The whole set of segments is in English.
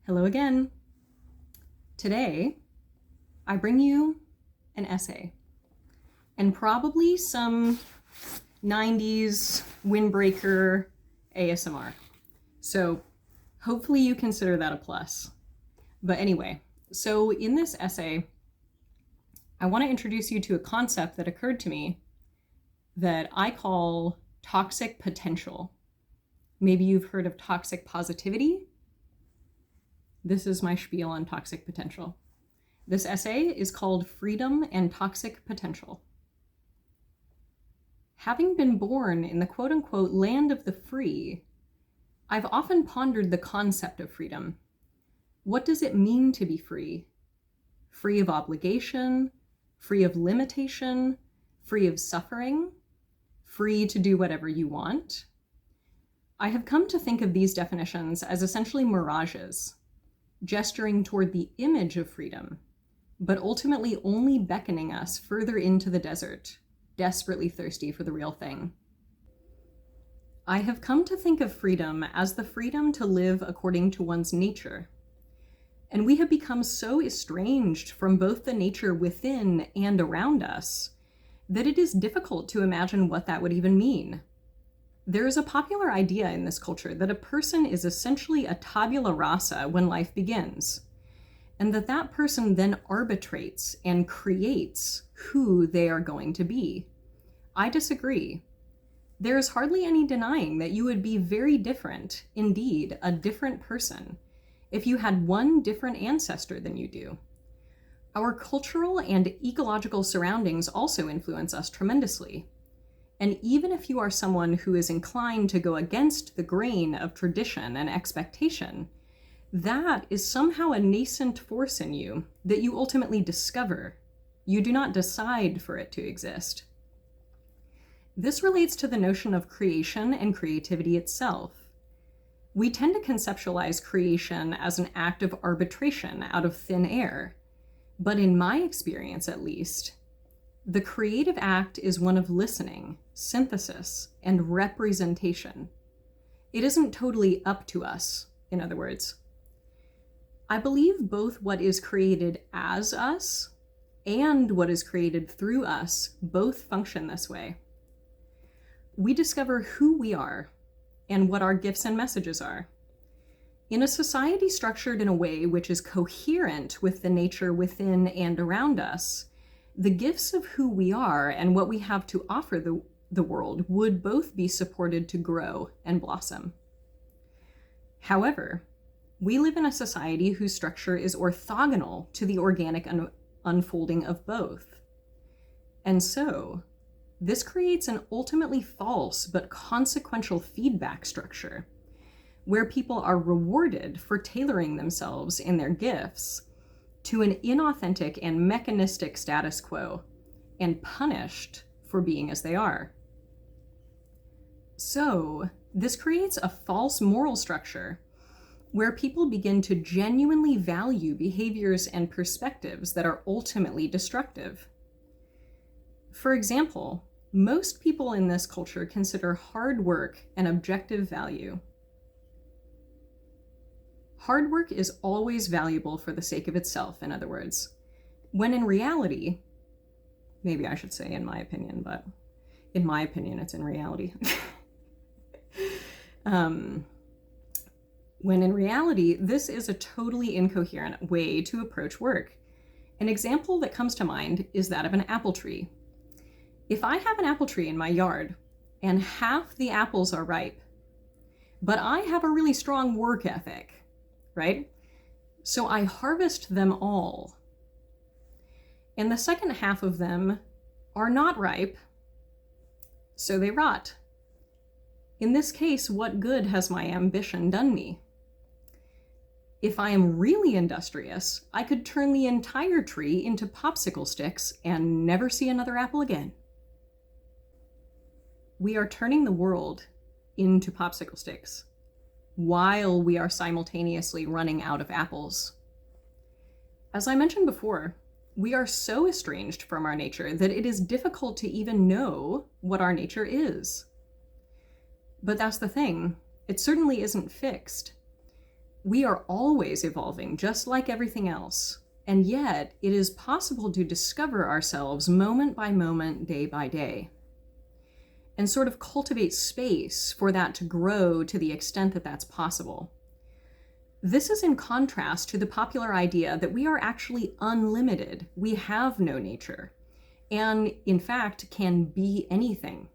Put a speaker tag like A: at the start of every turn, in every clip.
A: Hello again. Today, I bring you an essay and probably some 90s windbreaker ASMR. So hopefully you consider that a plus. But anyway, so in this essay, I want to introduce you to a concept that occurred to me that I call toxic potential. Maybe you've heard of toxic positivity. This is my spiel on toxic potential. This essay is called Freedom and Toxic Potential. Having been born in the quote-unquote land of the free, I've often pondered the concept of freedom. What does it mean to be free? Free of obligation, free of limitation, free of suffering, free to do whatever you want? I have come to think of these definitions as essentially mirages, gesturing toward the image of freedom, but ultimately only beckoning us further into the desert, desperately thirsty for the real thing. I have come to think of freedom as the freedom to live according to one's nature. And we have become so estranged from both the nature within and around us that it is difficult to imagine what that would even mean. There is a popular idea in this culture that a person is essentially a tabula rasa when life begins, and that person then arbitrates and creates who they are going to be. I disagree. There is hardly any denying that you would be very different, indeed, a different person, if you had one different ancestor than you do. Our cultural and ecological surroundings also influence us tremendously. And even if you are someone who is inclined to go against the grain of tradition and expectation, that is somehow a nascent force in you that you ultimately discover. You do not decide for it to exist. This relates to the notion of creation and creativity itself. We tend to conceptualize creation as an act of arbitration out of thin air, but in my experience at least, the creative act is one of listening, synthesis, and representation. It isn't totally up to us, in other words. I believe both what is created as us and what is created through us both function this way. We discover who we are and what our gifts and messages are. In a society structured in a way which is coherent with the nature within and around us, the gifts of who we are and what we have to offer the world would both be supported to grow and blossom. However, we live in a society whose structure is orthogonal to the organic unfolding of both. And so, this creates an ultimately false but consequential feedback structure, where people are rewarded for tailoring themselves in their gifts to an inauthentic and mechanistic status quo, and punished for being as they are. So, this creates a false moral structure where people begin to genuinely value behaviors and perspectives that are ultimately destructive. For example, most people in this culture consider hard work an objective value. Hard work is always valuable for the sake of itself, in other words, when in reality, maybe I should say in my opinion, but in my opinion, it's in reality. When in reality, this is a totally incoherent way to approach work. An example that comes to mind is that of an apple tree. If I have an apple tree in my yard and half the apples are ripe, but I have a really strong work ethic, right? So I harvest them all. And the second half of them are not ripe, so they rot. In this case, what good has my ambition done me? If I am really industrious, I could turn the entire tree into popsicle sticks and never see another apple again. We are turning the world into popsicle sticks, while we are simultaneously running out of apples. As I mentioned before, we are so estranged from our nature that it is difficult to even know what our nature is. But that's the thing, it certainly isn't fixed. We are always evolving, just like everything else. And yet, it is possible to discover ourselves moment by moment, day by day, and sort of cultivate space for that to grow to the extent that that's possible. This is in contrast to the popular idea that we are actually unlimited. We have no nature, and in fact, can be anything.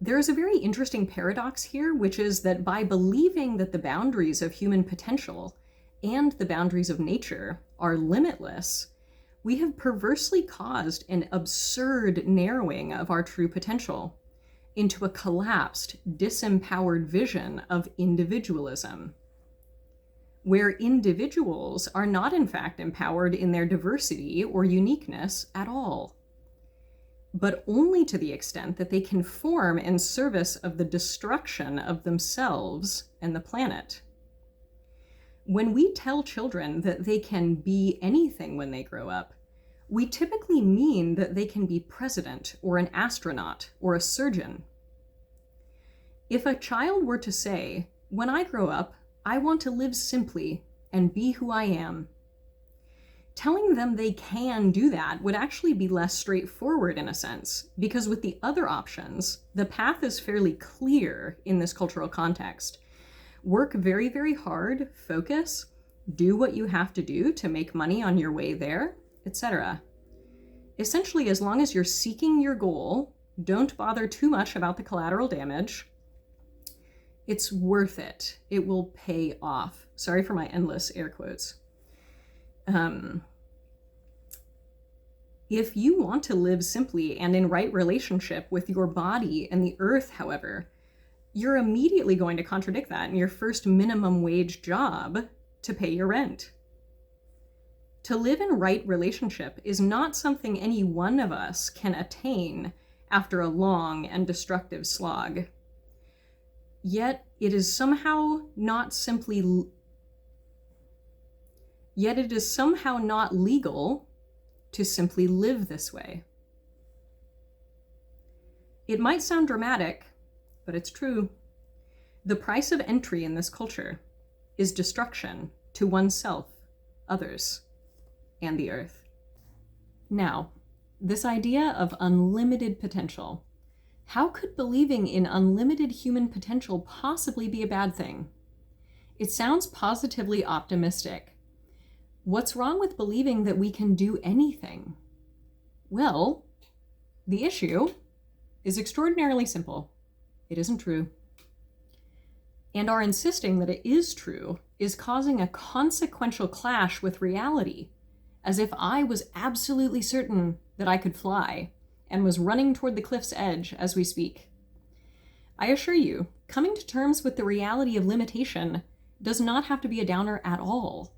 A: There is a very interesting paradox here, which is that by believing that the boundaries of human potential and the boundaries of nature are limitless, we have perversely caused an absurd narrowing of our true potential into a collapsed, disempowered vision of individualism, where individuals are not in fact empowered in their diversity or uniqueness at all, but only to the extent that they conform in service of the destruction of themselves and the planet. When we tell children that they can be anything when they grow up, we typically mean that they can be president or an astronaut or a surgeon. If a child were to say, "When I grow up, I want to live simply and be who I am," telling them they can do that would actually be less straightforward in a sense, because with the other options, the path is fairly clear in this cultural context. Work very, very hard, focus, do what you have to do to make money on your way there, etc. Essentially, as long as you're seeking your goal, don't bother too much about the collateral damage. It's worth it. It will pay off. Sorry for my endless air quotes. If you want to live simply and in right relationship with your body and the earth, however, you're immediately going to contradict that in your first minimum wage job to pay your rent. To live in right relationship is not something any one of us can attain after a long and destructive slog. Yet it is somehow not legal to simply live this way. It might sound dramatic, but it's true. The price of entry in this culture is destruction to oneself, others, and the earth. Now, this idea of unlimited potential. How could believing in unlimited human potential possibly be a bad thing? It sounds positively optimistic. What's wrong with believing that we can do anything? Well, the issue is extraordinarily simple. It isn't true. And our insisting that it is true is causing a consequential clash with reality, as if I was absolutely certain that I could fly and was running toward the cliff's edge as we speak. I assure you, coming to terms with the reality of limitation does not have to be a downer at all,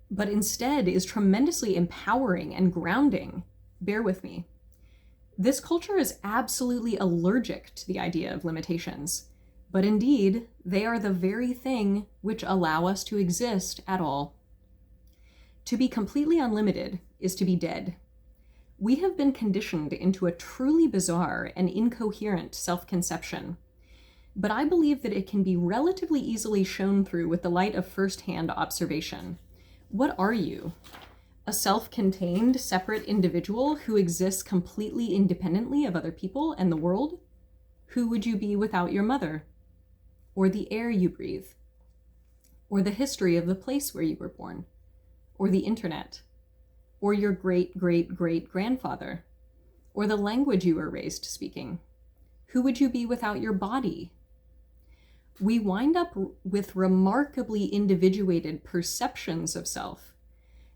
A: but instead is tremendously empowering and grounding. Bear with me. This culture is absolutely allergic to the idea of limitations, but indeed, they are the very thing which allow us to exist at all. To be completely unlimited is to be dead. We have been conditioned into a truly bizarre and incoherent self-conception, but I believe that it can be relatively easily shown through with the light of first-hand observation. What are you? A self-contained, separate individual who exists completely independently of other people and the world? Who would you be without your mother? Or the air you breathe? Or the history of the place where you were born? Or the internet? Or your great-great-great-grandfather? Or the language you were raised speaking? Who would you be without your body? We wind up with remarkably individuated perceptions of self,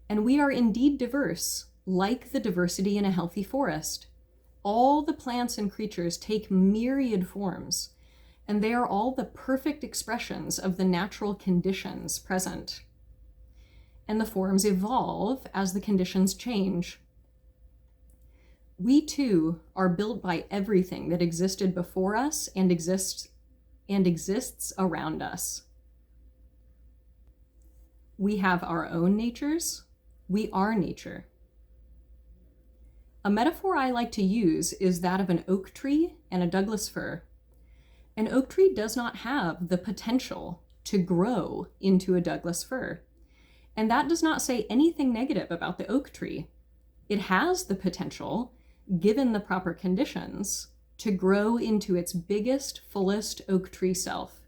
A: and we are indeed diverse, like the diversity in a healthy forest. All the plants and creatures take myriad forms, and they are all the perfect expressions of the natural conditions present. And the forms evolve as the conditions change. We too are built by everything that existed before us and exists around us. We have our own natures. We are nature. A metaphor I like to use is that of an oak tree and a Douglas fir. An oak tree does not have the potential to grow into a Douglas fir. And that does not say anything negative about the oak tree. It has the potential, given the proper conditions, to grow into its biggest, fullest oak tree self,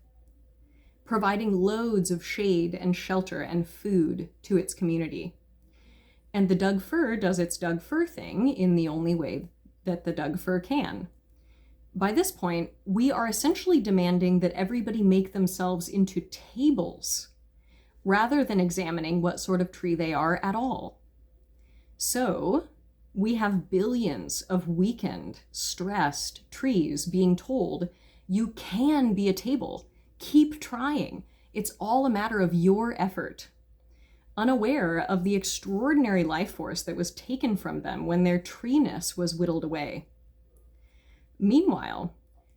A: providing loads of shade and shelter and food to its community. And the Doug fir does its Doug fir thing in the only way that the Doug fir can. By this point, we are essentially demanding that everybody make themselves into tables, rather than examining what sort of tree they are at all. So, we have billions of weakened, stressed trees being told, you can be a table, keep trying, it's all a matter of your effort, unaware of the extraordinary life force that was taken from them when their treeness was whittled away. Meanwhile,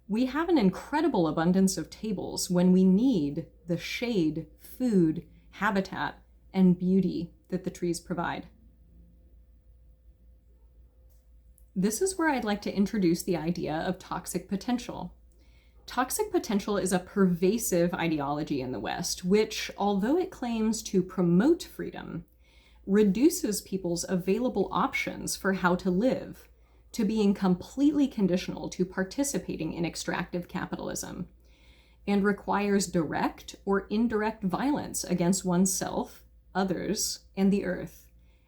A: we have an incredible abundance of tables when we need the shade, food, habitat, and beauty that the trees provide. This is where I'd like to introduce the idea of toxic potential. Toxic potential is a pervasive ideology in the West, which, although it claims to promote freedom, reduces people's available options for how to live to being completely conditional to participating in extractive capitalism, and requires direct or indirect violence against oneself, others, and the earth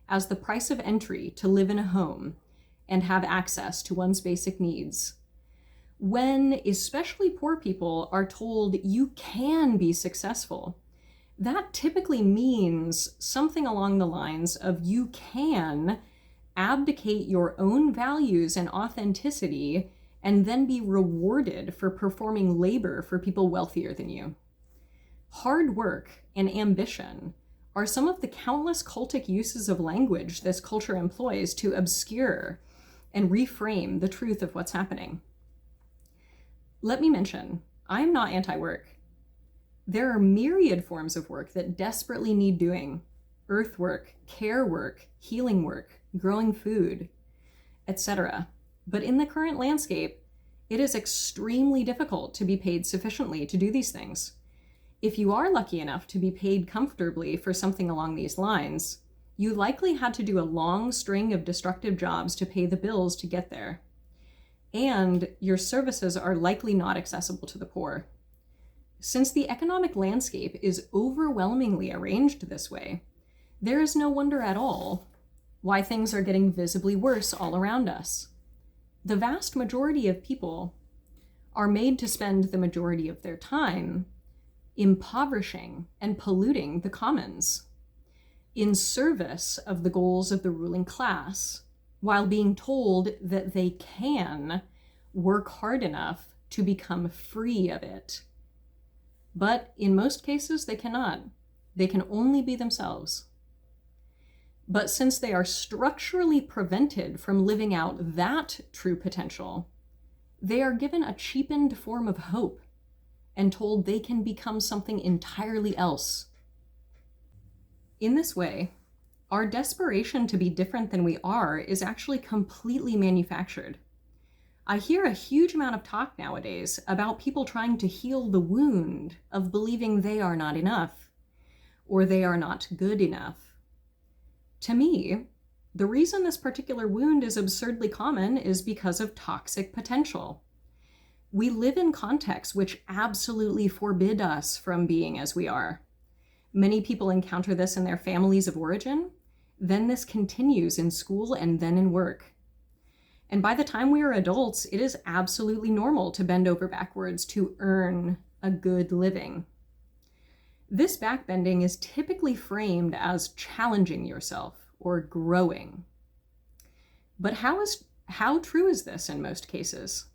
A: as the price of entry to live in a home and have access to one's basic needs. When especially poor people are told you can be successful, that typically means something along the lines of you can abdicate your own values and authenticity and then be rewarded for performing labor for people wealthier than you. Hard work and ambition are some of the countless cultic uses of language this culture employs to obscure and reframe the truth of what's happening. Let me mention, I'm not anti-work. There are myriad forms of work that desperately need doing: earth work, care work, healing work, growing food, etc. But in the current landscape, it is extremely difficult to be paid sufficiently to do these things. If you are lucky enough to be paid comfortably for something along these lines, you likely had to do a long string of destructive jobs to pay the bills to get there. And your services are likely not accessible to the poor. Since the economic landscape is overwhelmingly arranged this way, there is no wonder at all why things are getting visibly worse all around us. The vast majority of people are made to spend the majority of their time impoverishing and polluting the commons in service of the goals of the ruling class, while being told that they can work hard enough to become free of it. But in most cases, they cannot. They can only be themselves. But since they are structurally prevented from living out that true potential, they are given a cheapened form of hope and told they can become something entirely else. In this way, our desperation to be different than we are is actually completely manufactured. I hear a huge amount of talk nowadays about people trying to heal the wound of believing they are not enough, or they are not good enough. To me, the reason this particular wound is absurdly common is because of toxic potential. We live in contexts which absolutely forbid us from being as we are. Many people encounter this in their families of origin, then this continues in school and then in work. And by the time we are adults, it is absolutely normal to bend over backwards to earn a good living. This backbending is typically framed as challenging yourself or growing. But how true is this in most cases?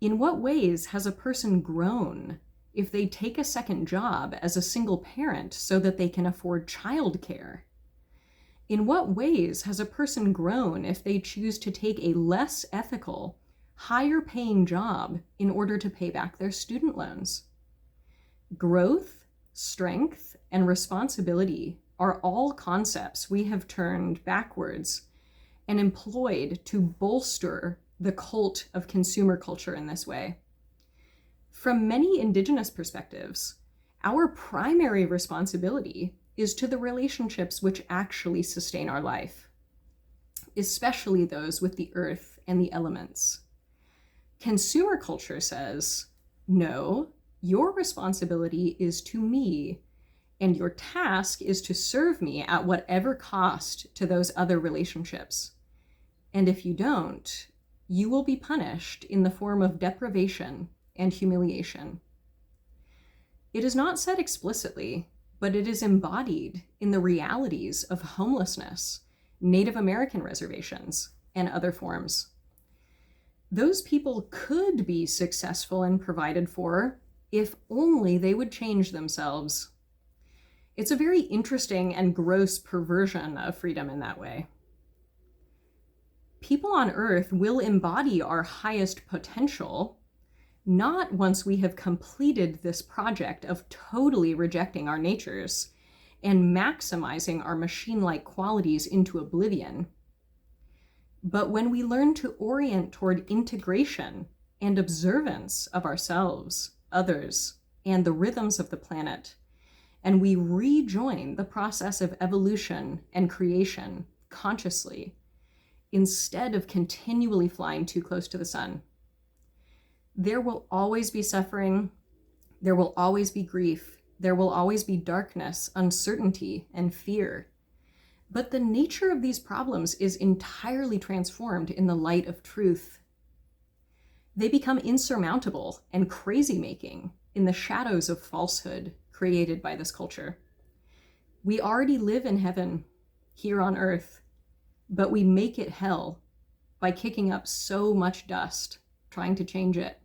A: In what ways has a person grown if they take a second job as a single parent so that they can afford childcare? In what ways has a person grown if they choose to take a less ethical, higher paying job in order to pay back their student loans? Growth, strength, and responsibility are all concepts we have turned backwards and employed to bolster the cult of consumer culture in this way. From many indigenous perspectives, Our primary responsibility is to the relationships which actually sustain our life, especially those with the earth and the elements. Consumer culture says, no, your responsibility is to me, and your task is to serve me at whatever cost to those other relationships. And if you don't, you will be punished in the form of deprivation and humiliation. It is not said explicitly, but it is embodied in the realities of homelessness, Native American reservations, and other forms. Those people could be successful and provided for if only they would change themselves. It's a very interesting and gross perversion of freedom in that way. People on Earth will embody our highest potential, not once we have completed this project of totally rejecting our natures and maximizing our machine-like qualities into oblivion, but when we learn to orient toward integration and observance of ourselves, others, and the rhythms of the planet, and we rejoin the process of evolution and creation consciously, instead of continually flying too close to the sun. There will always be suffering, there will always be grief, there will always be darkness, uncertainty, and fear. But the nature of these problems is entirely transformed in the light of truth. They become insurmountable and crazy-making in the shadows of falsehood created by this culture. We already live in heaven here on earth, but we make it hell by kicking up so much dust, trying to change it.